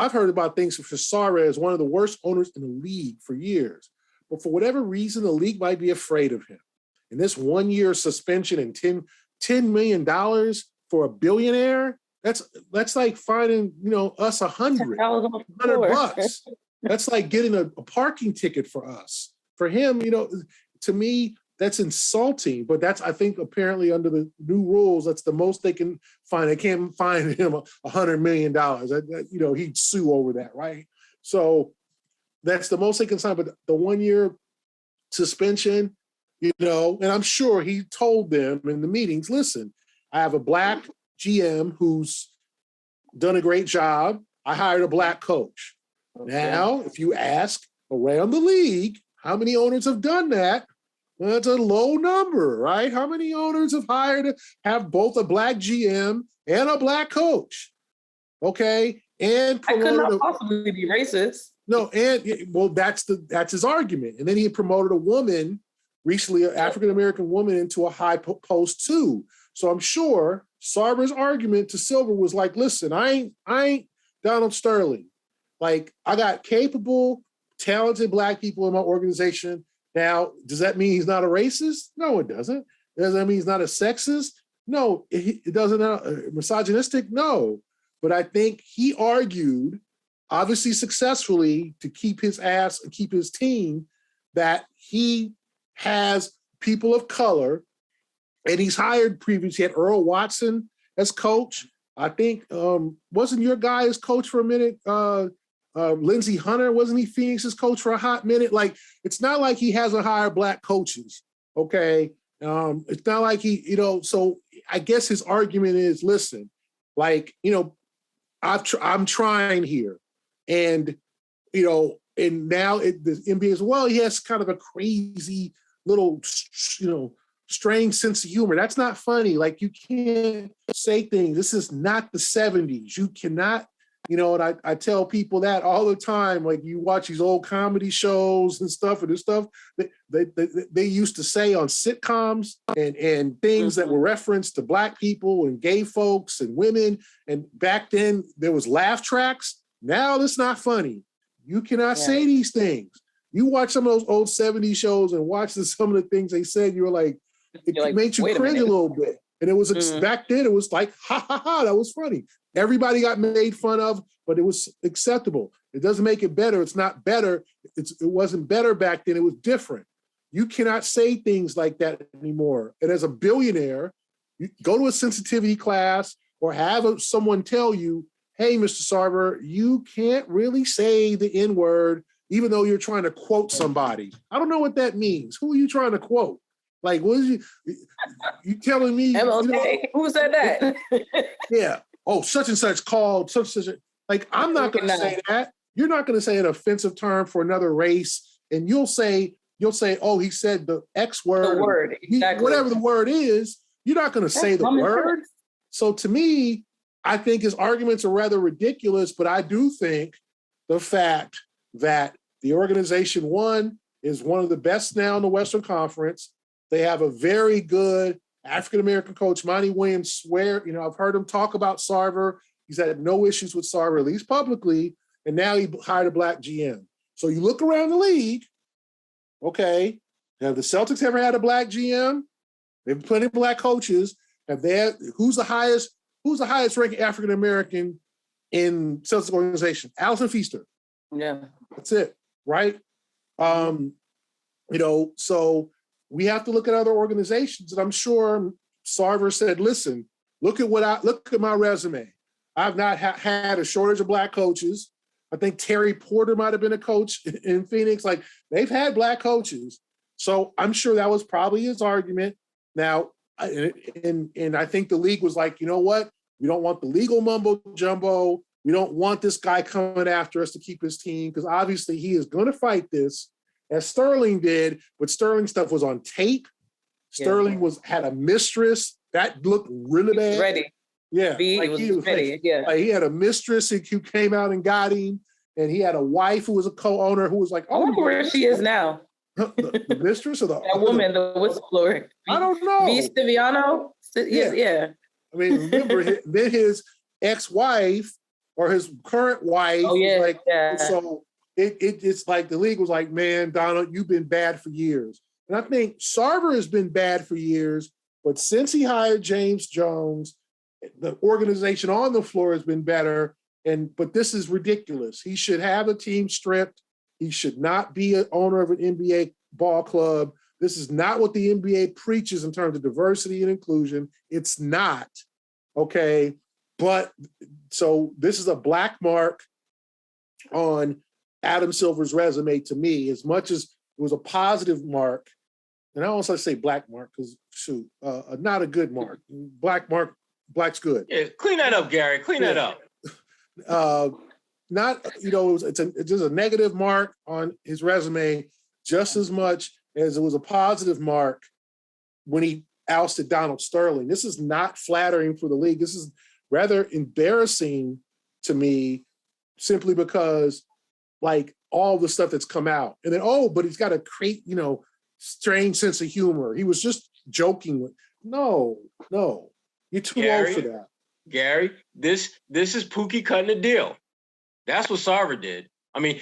I've heard about things for Sarver as one of the worst owners in the league for years. But for whatever reason, the league might be afraid of him. And this 1 year suspension and $10 million for a billionaire, that's like finding, us $100 That's like getting a parking ticket for us. For him, to me, that's insulting. But that's, I think, apparently under the new rules, that's the most they can find. They can't find him $100 million. He'd sue over that, right? So that's the most they can sign. But the 1 year suspension, and I'm sure he told them in the meetings, listen, I have a black GM who's done a great job. I hired a black coach. Okay. Now, if you ask around the league, how many owners have done that? Well, that's a low number, right? How many owners have both a black GM and a black coach? Okay. And I could not possibly be racist. No, that's his argument. And then he promoted a woman recently, an African-American woman, into a high post too. So I'm sure Sarver's argument to Silver was like, listen, I ain't Donald Sterling. Like, I got capable, talented black people in my organization. Now, does that mean he's not a racist? No, it doesn't. Does that mean he's not a sexist? No, it doesn't. Misogynistic? No. But I think he argued, obviously successfully, to keep his ass and keep his team, that he has people of color, and he's hired previously. He had Earl Watson as coach. I think, wasn't your guy as coach for a minute? Lindsey Hunter, wasn't he Phoenix's coach for a hot minute? Like, it's not like he hasn't hired black coaches, okay? It's not like he, so I guess his argument is, listen, like, I'm trying here. And, and now the NBA is, well, he has kind of a crazy little, strange sense of humor. That's not funny. Like, you can't say things. This is not the 70s. You cannot, and I tell people that all the time. Like, you watch these old comedy shows and stuff, and this stuff they used to say on sitcoms and things that were referenced to black people and gay folks and women. And back then there was laugh tracks. Now it's not funny. You cannot say these things. You watch some of those old 70s shows and watch some of the things they said, you were like, it made you cringe a little bit. And it was back then, it was like, ha, ha, ha, that was funny. Everybody got made fun of, but it was acceptable. It doesn't make it better. It's not better. It wasn't better back then. It was different. You cannot say things like that anymore. And as a billionaire, you go to a sensitivity class or have someone tell you, hey, Mr. Sarver, you can't really say the N-word, even though you're trying to quote somebody. I don't know what that means. Who are you trying to quote? Like, what is you telling me? MLK. Who said that? Yeah. Oh, such and such called such and such. Like, I'm not going to say that. You're not going to say an offensive term for another race, and you'll say, oh, he said the X word. The word, exactly. Whatever the word is, you're not going to say the word. So to me, I think his arguments are rather ridiculous, but I do think the fact that the organization, one, is one of the best now in the Western Conference. They have a very good African-American coach, Monty Williams. I've heard him talk about Sarver. He's had no issues with Sarver, at least publicly, and now he hired a black GM. So you look around the league, okay, have the Celtics ever had a black GM? They have plenty of black coaches. Who's the highest ranking African-American in Celtics organization? Allison Feaster. Yeah. That's it, right? So we have to look at other organizations, and I'm sure Sarver said, listen, look at my resume. I've not had a shortage of black coaches. I think Terry Porter might have been a coach in Phoenix. Like, they've had black coaches. So I'm sure that was probably his argument. Now, and I think the league was like, you know what? We don't want the legal mumbo jumbo. We don't want this guy coming after us to keep his team, because obviously he is going to fight this, as Sterling did, but Sterling stuff was on tape. Sterling had a mistress. That looked really bad. Ready. Yeah. He was ready. Like, he had a mistress who came out and got him, and he had a wife who was a co-owner who was like, I wonder where she is now. The mistress or the that woman, the whistleblower. I don't know. V. Stiviano? Yeah. I mean, remember, then his ex-wife or his current wife. Oh, yeah, Like, yeah. so it's like the league was like, man, Donald, you've been bad for years. And I think Sarver has been bad for years, but since he hired James Jones, the organization on the floor has been better. But this is ridiculous. He should have a team stripped. He should not be an owner of an NBA ball club. This is not what the NBA preaches in terms of diversity and inclusion. It's not, okay? But so this is a black mark on Adam Silver's resume to me, as much as it was a positive mark. And I also say black mark because, shoot, not a good mark. Black mark, black's good. Yeah, clean that up, Gary. Clean that up. Not, it's just a negative mark on his resume just as much as it was a positive mark when he ousted Donald Sterling. This is not flattering for the league. This is rather embarrassing to me simply because, like, all the stuff that's come out. And then, but he's got a great, strange sense of humor. He was just joking. No, you're too old for that. Gary, this is Pookie cutting a deal. That's what Sarver did. I mean,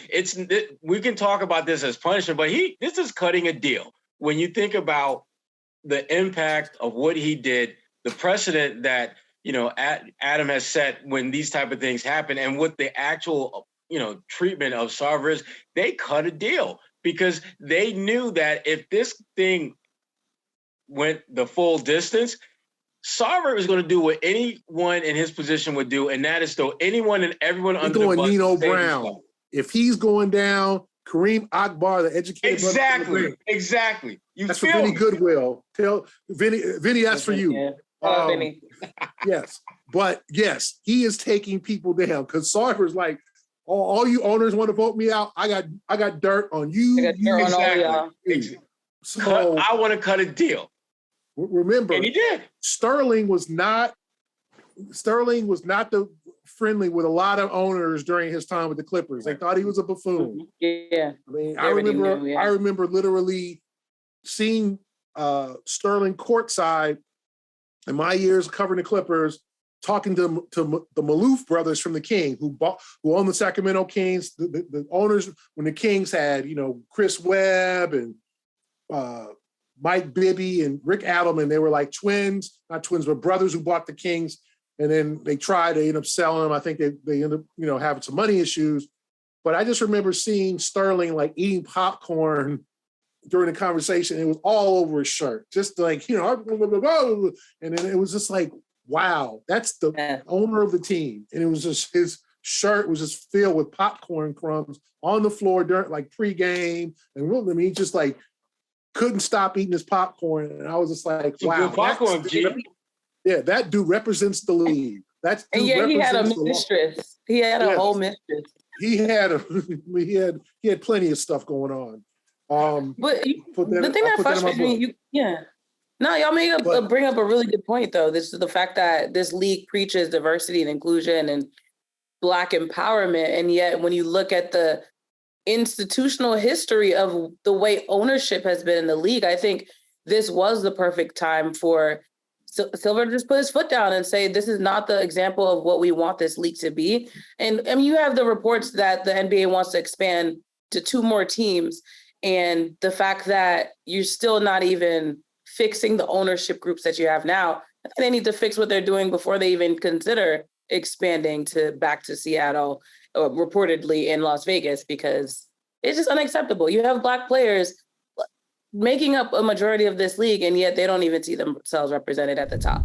we can talk about this as punishment, but this is cutting a deal. When you think about the impact of what he did, the precedent that Adam has set when these type of things happen, and what the actual treatment of Sarver is, they cut a deal because they knew that if this thing went the full distance, Sarver is going to do what anyone in his position would do, and that is throw anyone and everyone under the bus. Nino Brown. If he's going down, Kareem Akbar, the educated. Exactly. That's for Vinny Goodwill. Tell Vinny, that's for you. Yeah. Vinny. Yes, but yes, he is taking people down because Sarver's like, all you owners want to vote me out. I got dirt on you. I got dirt on all y'all. So I want to cut a deal. Remember, and he did. Sterling was not the friendly with a lot of owners during his time with the Clippers. They thought he was a buffoon. Yeah. I mean, I remember literally seeing Sterling courtside in my years covering the Clippers, talking to the Maloof brothers from the King, who owned the Sacramento Kings. The owners when the Kings had, Chris Webb and Mike Bibby and Rick Adelman. They were like twins, not twins, but brothers who bought the Kings. And then they ended up selling them. I think they ended up, having some money issues. But I just remember seeing Sterling like eating popcorn during the conversation. It was all over his shirt, just like, and then it was just like, wow, that's the owner of the team. And it was just, his shirt was just filled with popcorn crumbs on the floor during like pregame. And he just like couldn't stop eating his popcorn. And I was just like, wow. Popcorn, yeah, that dude represents the league. He had a mistress. He had a whole mistress. He had plenty of stuff going on. But the thing that frustrates me, y'all bring up a really good point, though. This is the fact that this league preaches diversity and inclusion and Black empowerment, and yet when you look at the institutional history of the way ownership has been in the league, I think this was the perfect time for Silver to just put his foot down and say, this is not the example of what we want this league to be. And I mean, you have the reports that the NBA wants to expand to 2 more teams. And the fact that you're still not even fixing the ownership groups that you have now, I think they need to fix what they're doing before they even consider expanding back to Seattle, reportedly in Las Vegas, because it's just unacceptable. You have Black players making up a majority of this league, and yet they don't even see themselves represented at the top.